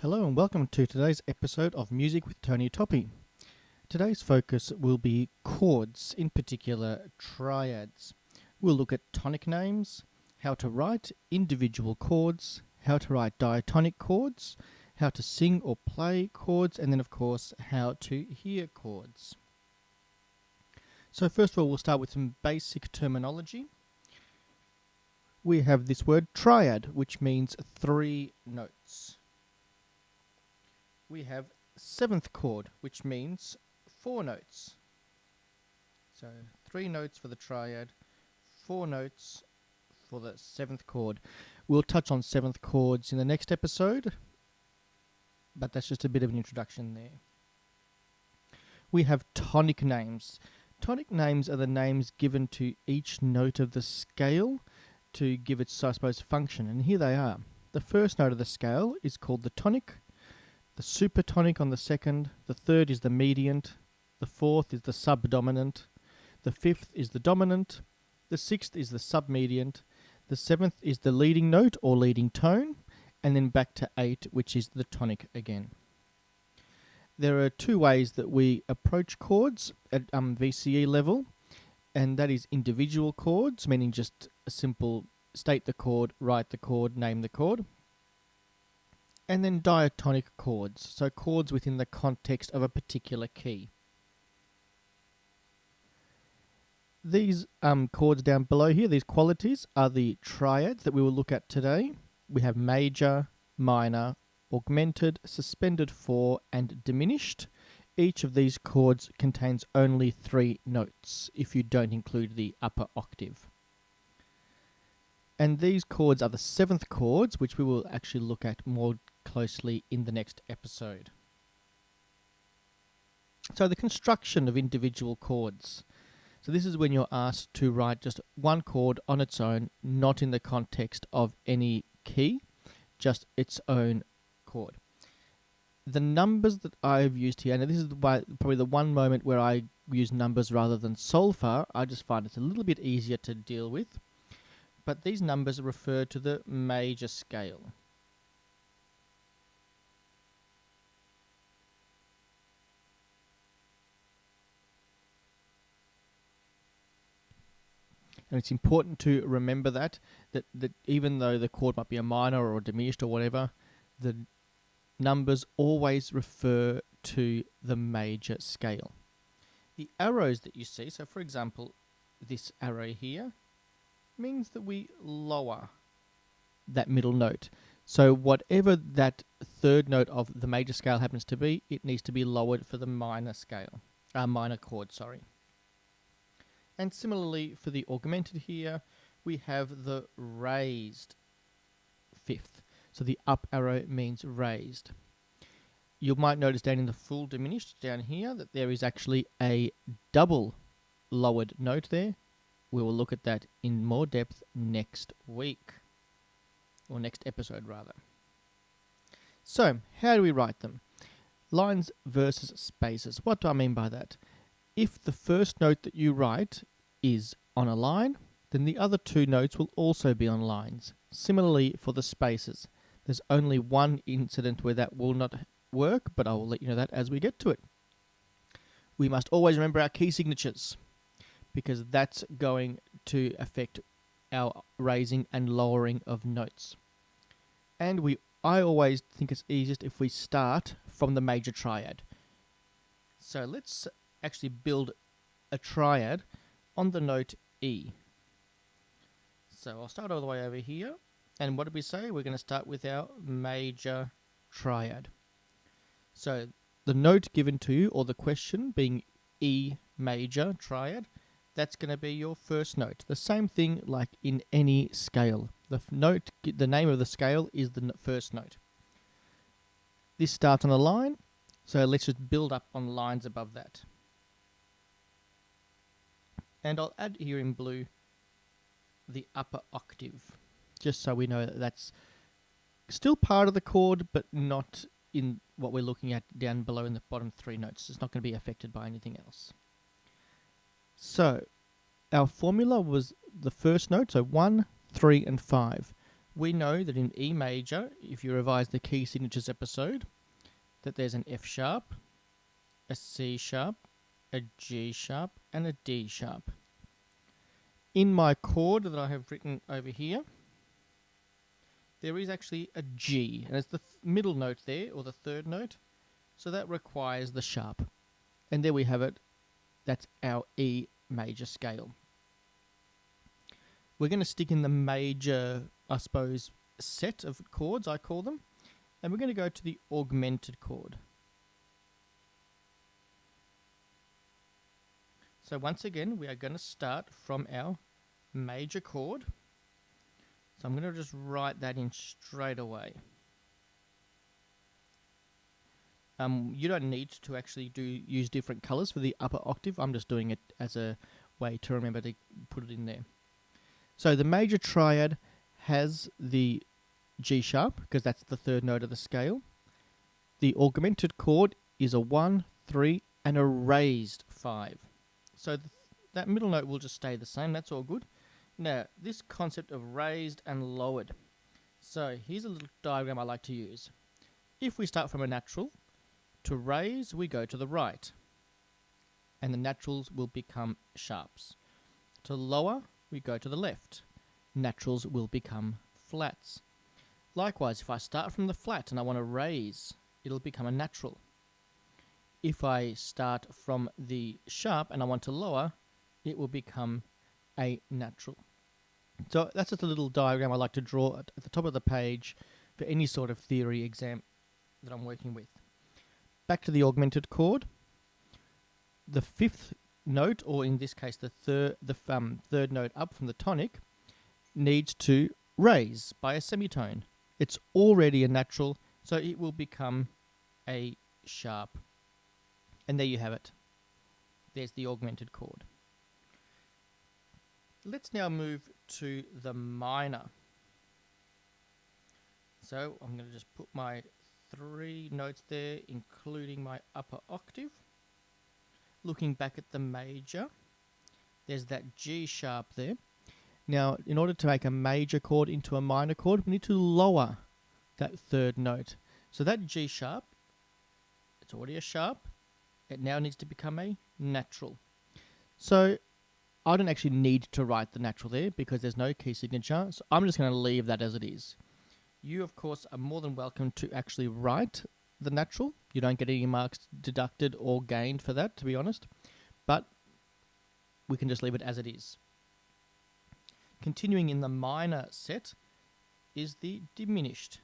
Hello and welcome to today's episode of Music with Tony Toppi. Today's focus will be chords, in particular triads. We'll look at tonic names, how to write individual chords, how to write diatonic chords, how to sing or play chords, and then of course how to hear chords. So first of all, we'll start with some basic terminology. We have this word triad, which means 3 notes. We have 7th chord, which means 4 notes. So 3 notes for the triad, 4 notes for the 7th chord. We'll touch on 7th chords in the next episode, but that's just a bit of an introduction there. We have tonic names. Tonic names are the names given to each note of the scale to give its, I suppose, function, and here they are. The first note of the scale is called the tonic, the supertonic on the second, the third is the mediant, the fourth is the subdominant, the fifth is the dominant, the sixth is the submediant, the seventh is the leading note or leading tone, and then back to 8, which is the tonic again. There are 2 ways that we approach chords at VCE level, and that is individual chords, meaning just a simple state the chord, write the chord, name the chord. And then diatonic chords, so chords within the context of a particular key. These chords down below here, these qualities, are the triads that we will look at today. We have major, minor, augmented, suspended 4, and diminished. Each of these chords contains only 3 notes, if you don't include the upper octave. And these chords are the 7th chords, which we will actually look at more closely in the next episode. So the construction of individual chords. So this is when you're asked to write just one chord on its own, not in the context of any key, just its own chord. The numbers that I've used here, and this is probably the one moment where I use numbers rather than solfa, I just find it's a little bit easier to deal with. But these numbers refer to the major scale. And it's important to remember that even though the chord might be a minor or diminished or whatever, the numbers always refer to the major scale. The arrows that you see, so for example, this arrow here, means that we lower that middle note. So whatever that third note of the major scale happens to be, it needs to be lowered for the minor scale, minor chord, sorry. And similarly for the augmented here, we have the raised 5th. So the up arrow means raised. You might notice down in the full diminished down here that there is actually a double lowered note there. We will look at that in more depth next week, or next episode rather. So, how do we write them? Lines versus spaces. What do I mean by that? If the first note that you write is on a line, then the other 2 notes will also be on lines. Similarly for the spaces. There's only one incident where that will not work, but I will let you know that as we get to it. We must always remember our key signatures, because that's going to affect our raising and lowering of notes. And I always think it's easiest if we start from the major triad. So let's actually build a triad on the note E. So I'll start all the way over here, and what did we say? We're going to start with our major triad. So the note given to you, or the question being E major triad, that's going to be your first note. The same thing like in any scale. The name of the scale is the first note. This starts on a line, so let's just build up on lines above that. And I'll add here in blue the upper octave, just so we know that that's still part of the chord, but not in what we're looking at down below in the bottom 3 notes. It's not going to be affected by anything else. So, our formula was the first note, so 1, 3, and 5. We know that in E major, if you revise the key signatures episode, that there's an F sharp, a C sharp, a G sharp, and a D sharp. In my chord that I have written over here, there is actually a G, and it's the middle note there, or the third note, so that requires the sharp. And there we have it. That's our E major scale. We're going to stick in the major, I suppose, set of chords, I call them, and we're going to go to the augmented chord. So once again, we are going to start from our major chord. So I'm going to just write that in straight away. You don't need to actually use different colors for the upper octave. I'm just doing it as a way to remember to put it in there. So the major triad has the G sharp, because that's the third note of the scale. The augmented chord is a 1, 3, and a raised 5. So that middle note will just stay the same. That's all good. Now, this concept of raised and lowered. So here's a little diagram I like to use. If we start from a natural, to raise, we go to the right, and the naturals will become sharps. To lower, we go to the left. Naturals will become flats. Likewise, if I start from the flat and I want to raise, it'll become a natural. If I start from the sharp and I want to lower, it will become a natural. So that's just a little diagram I like to draw at the top of the page for any sort of theory exam that I'm working with. Back to the augmented chord. The fifth note, or in this case the third note up from the tonic, needs to raise by a semitone. It's already a natural, so it will become a sharp. And there you have it. There's the augmented chord. Let's now move to the minor. So I'm going to just put my 3 notes there, including my upper octave. Looking back at the major, there's that G sharp there. Now, in order to make a major chord into a minor chord, we need to lower that third note. So that G sharp, it's already a sharp. It now needs to become a natural. So I don't actually need to write the natural there because there's no key signature. So I'm just going to leave that as it is. You, of course, are more than welcome to actually write the natural. You don't get any marks deducted or gained for that, to be honest. But we can just leave it as it is. Continuing in the minor set is the diminished.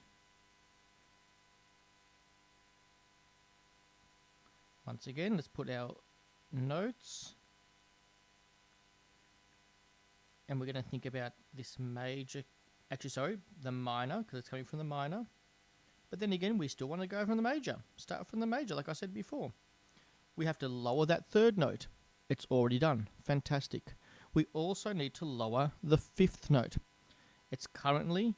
Once again, let's put our notes. And we're going to think about this major, the minor, because it's coming from the minor. But then again, we still want to go from the major. Start from the major, like I said before. We have to lower that third note. It's already done. Fantastic. We also need to lower the fifth note. It's currently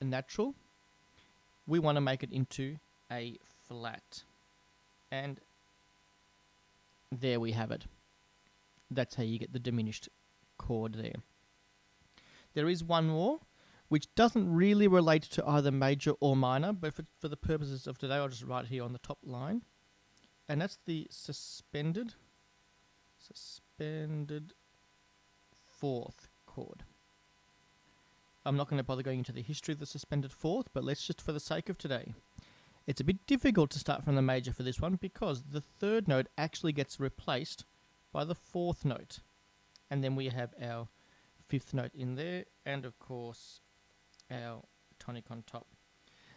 a natural. We want to make it into a flat. And there we have it. That's how you get the diminished chord there. There is one more, which doesn't really relate to either major or minor, but for the purposes of today, I'll just write it here on the top line. And that's the suspended fourth chord. I'm not going to bother going into the history of the suspended fourth, but let's just, for the sake of today, it's a bit difficult to start from the major for this one because the third note actually gets replaced by the fourth note. And then we have our fifth note in there, and of course our tonic on top.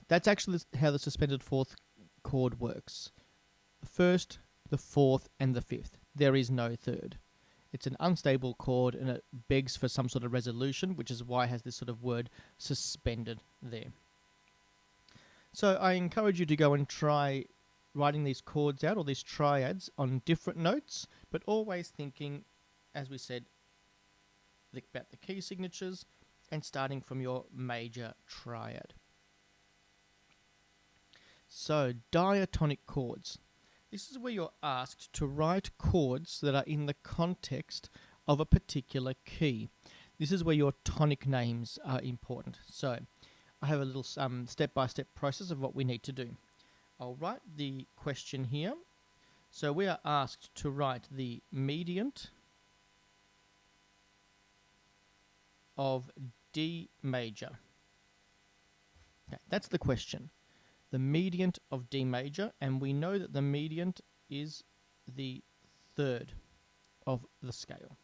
That's actually how the suspended fourth chord works. The first, the fourth, and the fifth. There is no third. It's an unstable chord and it begs for some sort of resolution, which is why it has this sort of word suspended there. So I encourage you to go and try writing these chords out, or these triads, on different notes, but always thinking, as we said, about the key signatures and starting from your major triad. So, diatonic chords. This is where you're asked to write chords that are in the context of a particular key. This is where your tonic names are important. So I have a little step-by-step process of what we need to do. I'll write the question here. So we are asked to write the mediant of D major. Okay, that's the question. The mediant of D major, and we know that the mediant is the third of the scale.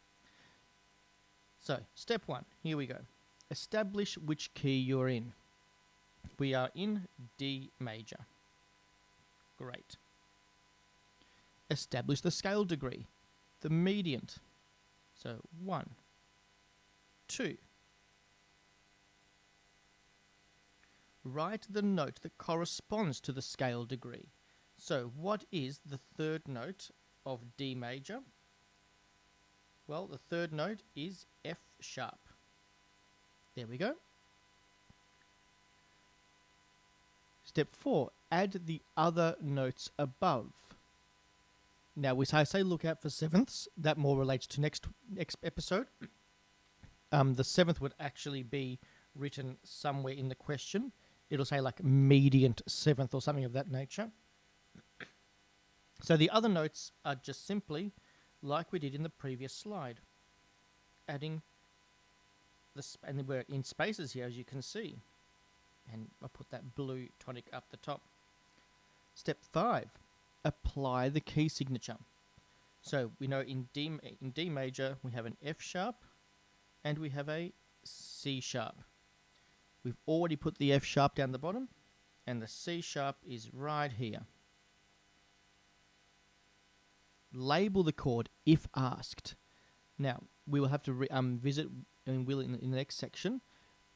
So, step 1, here we go. Establish which key you're in. We are in D major. Great. Establish the scale degree, the mediant. So, 1, 2. Write the note that corresponds to the scale degree. So, what is the third note of D major? Well, the third note is F sharp. There we go. Step 4, add the other notes above. Now, I say look out for sevenths. That more relates to next episode. The seventh would actually be written somewhere in the question. It'll say like mediant seventh or something of that nature. So the other notes are just simply like we did in the previous slide, adding and we're in spaces here, as you can see, and I put that blue tonic up the top. Step 5, apply the key signature. So we know in D major we have an F sharp and we have a C sharp. We've already put the F sharp down the bottom, and the C sharp is right here. Label the chord if asked. Now, we will have to visit in the next section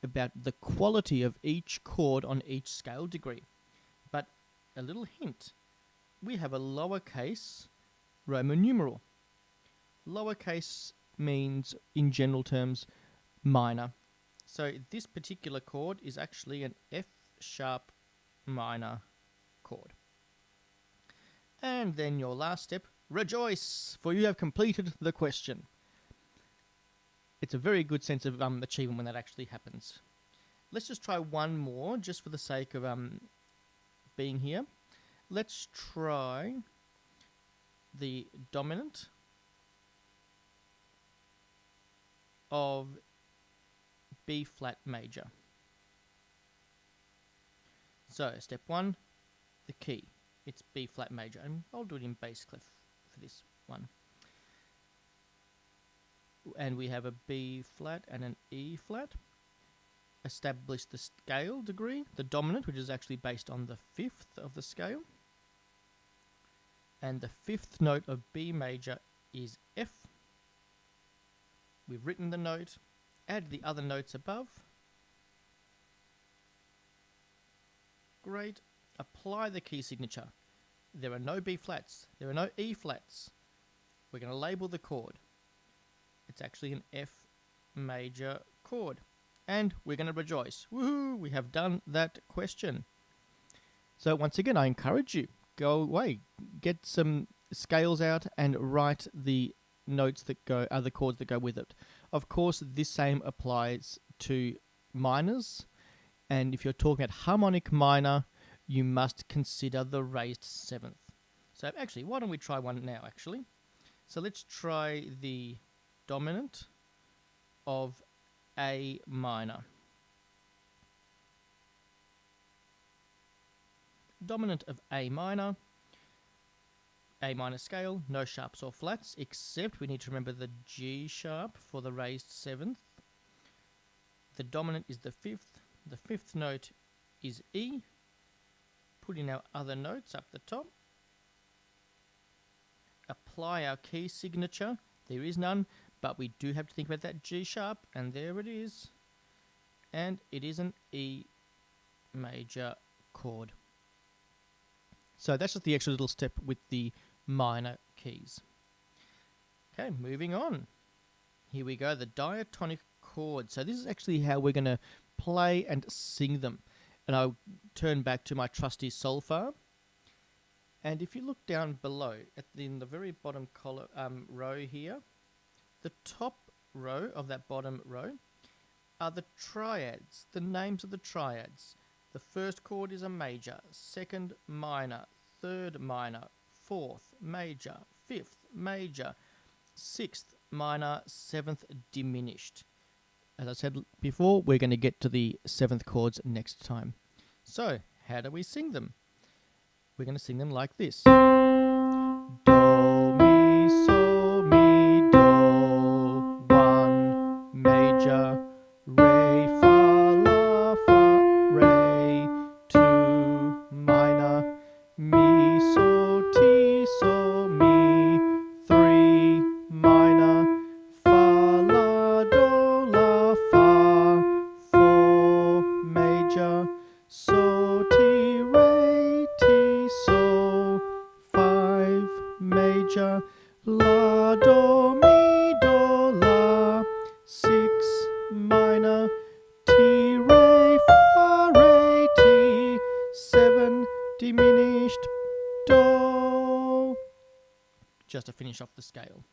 about the quality of each chord on each scale degree. But a little hint, we have a lowercase Roman numeral. Lowercase means, in general terms, minor. So this particular chord is actually an F sharp minor chord. And then your last step, rejoice, for you have completed the question. It's a very good sense of achievement when that actually happens. Let's just try one more, just for the sake of being here. Let's try the dominant of B flat major. So, step 1, the key. It's B flat major, and I'll do it in bass clef for this one. And we have a B flat and an E flat. Establish the scale degree, the dominant, which is actually based on the 5th of the scale. And the 5th note of B major is F. We've written the note, add the other notes above. Great. Apply the key signature. There are no B flats. There are no E flats. We're going to label the chord. It's actually an F major chord. And we're going to rejoice. Woohoo! We have done that question. So once again, I encourage you, go away, get some scales out and write the notes that go, the chords that go with it. Of course, this same applies to minors. And if you're talking about harmonic minor, you must consider the raised 7th. So actually, why don't we try one now, actually? So let's try the dominant of A minor. Dominant of A minor scale, no sharps or flats, except we need to remember the G sharp for the raised 7th. The dominant is the 5th. The 5th note is E. Put in our other notes up the top. Apply our key signature. There is none, but we do have to think about that G sharp, and there it is. And it is an E major chord. So that's just the extra little step with the minor keys. Okay, moving on. Here we go, the diatonic chords. So this is actually how we're going to play and sing them. And I'll turn back to my trusty solfa. And if you look down below, in the very bottom row here, the top row of that bottom row are the triads, the names of the triads. The first chord is a major, second minor, third minor, fourth major, fifth major, sixth minor, seventh diminished. As I said before, we're going to get to the seventh chords next time. So, how do we sing them? We're going to sing them like this. Do, mi, so, mi, do, one, major, re, fa, la, fa, re, two, minor, mi, so, ti, so, mi, three, minor, fa, la, do, la, fa, four, major, so, ti, re, ti, so, five, major, la, do, mi, do, la, six, minor, ti, re, fa, re, ti, seven, diminished, do. Just to finish off the scale.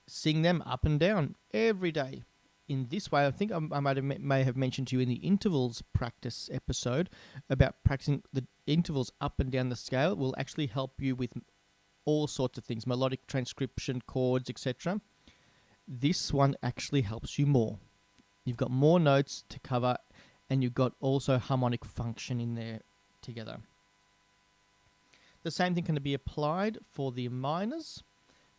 Sing them up and down every day. In this way, I think I may have mentioned to you in the intervals practice episode about practicing the intervals up and down the scale will actually help you with all sorts of things, melodic transcription, chords, etc. This one actually helps you more. You've got more notes to cover, and you've got also harmonic function in there together. The same thing can be applied for the minors.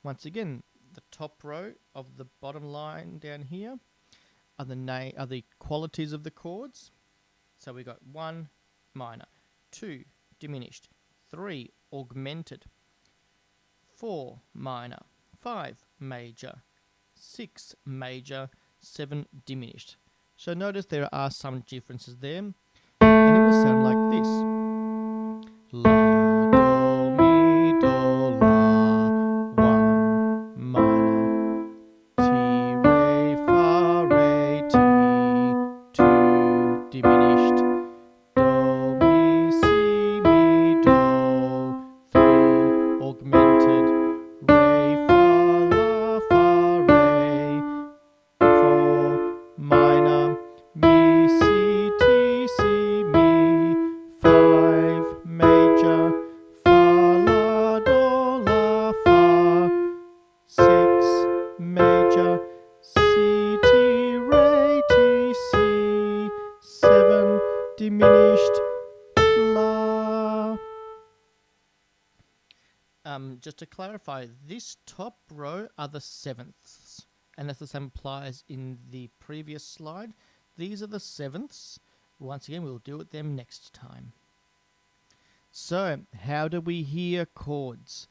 Once again, the top row of the bottom line down here are the qualities of the chords. So we got 1 minor, 2 diminished, 3 augmented, 4 minor, 5 major, 6 major, 7 diminished. So notice there are some differences there, and it will sound like this. La, do, mi, do, la, 1 minor, ti, re, fa, re, ti, 2 diminished, do, mi, si, mi, do, 3 augmented, re, fa, la, fa, re, 4 minor, mi, si, ti, si, mi, 5 major, fa, la, do, la, fa, 6 major, si, ti, re, ti, si, 7 diminished, la. Just to clarify, this top row are the sevenths, and as the same applies in the previous slide. These are the sevenths. Once again, we'll do with them next time. So, how do we hear chords?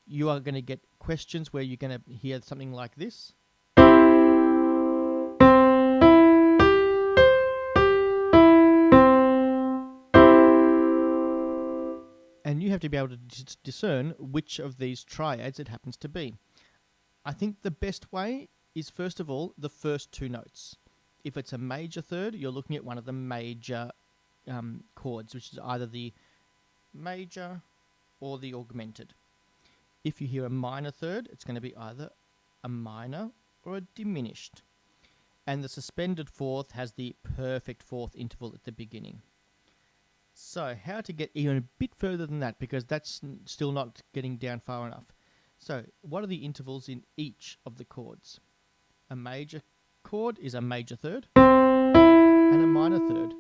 You are going to get questions where you're going to hear something like this. And you have to be able to discern which of these triads it happens to be. I think the best way is, first of all, the first two notes. If it's a major third, you're looking at one of the major chords, which is either the major or the augmented. If you hear a minor third, it's going to be either a minor or a diminished. And the suspended fourth has the perfect fourth interval at the beginning. So, how to get even a bit further than that, because that's still not getting down far enough. So, what are the intervals in each of the chords? A major chord is a major third and a minor third.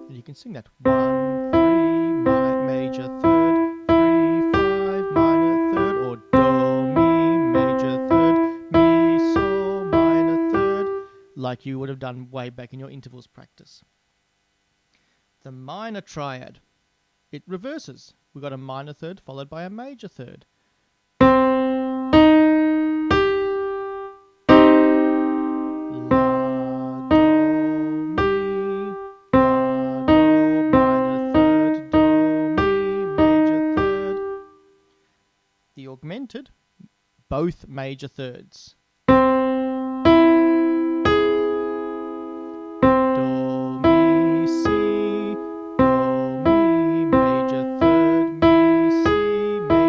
And you can sing that 1, 3, major third, 3, 5, minor third, or do, mi, major third, mi, so, minor third, like you would have done way back in your intervals practice. The minor triad, it reverses. We've got a minor third followed by a major third. The augmented, both major thirds. Do, mi, si, do, mi, major third, mi, si, major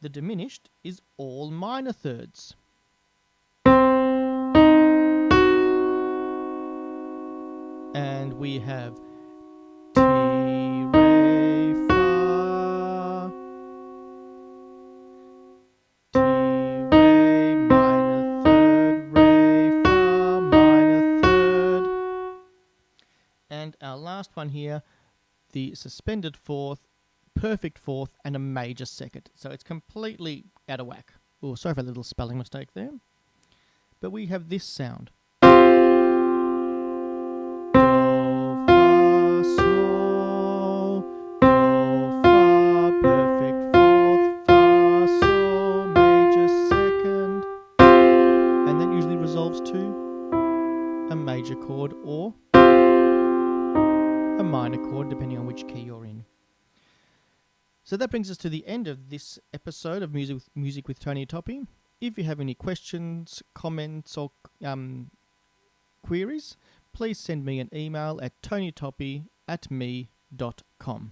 The diminished is all minor thirds. And we have T, Re, Fa, T, Re, minor third, Re, Fa, minor third. And our last one here, the suspended fourth, perfect fourth, and a major second. So it's completely out of whack. Oh, sorry for a little spelling mistake there. But we have this sound. Do, fa, sol, do, fa, perfect fourth, fa, sol, major second. And that usually resolves to a major chord or a minor chord, depending on which key you're in. So that brings us to the end of this episode of Music with Tony Toppi. If you have any questions, comments, or queries, please send me an email at tonytoppi@me.com.